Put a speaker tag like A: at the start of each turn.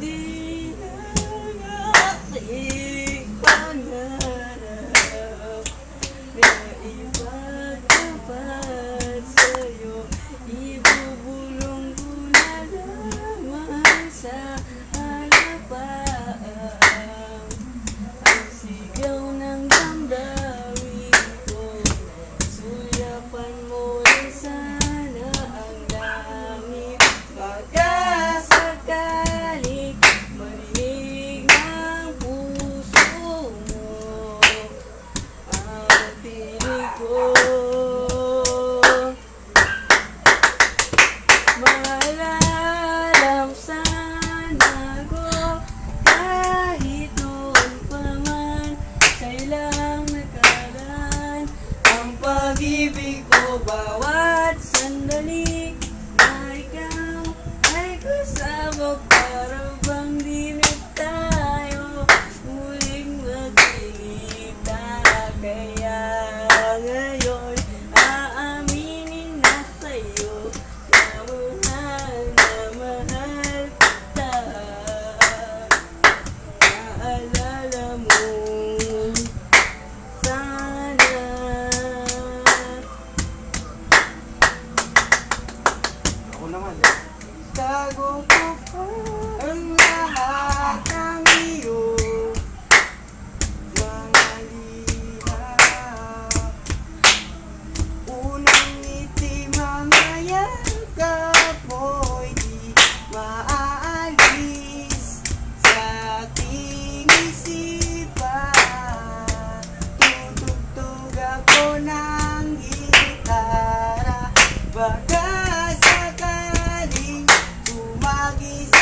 A: Di lang aking pangarap na ipagtapat sa'yo. Ibubulong ko na lamang sa harapan ang sigaw ng damdamin ko. Suyapan mo rin sana ang langit. Baka sakaling marinig ng puso mo ang tinig ko. Malalam sana ko kahit noon pa man sa ilang nakaraan. Ang pag-ibig ko bawat sandali na ikaw ay kasama, para bang di na tayo muling magkikita. Kaya ngayon aaminin na sa'yo na mahal kita. Naalala mo sana.
B: Ako naman.
A: Tago ko pa ang lahat ng iyong mga liham. Unang ngiti, mga yakap mo'y di maaalis sa aking isipan. Tutugtog ako ng gitara, baka sakaling tumagi sa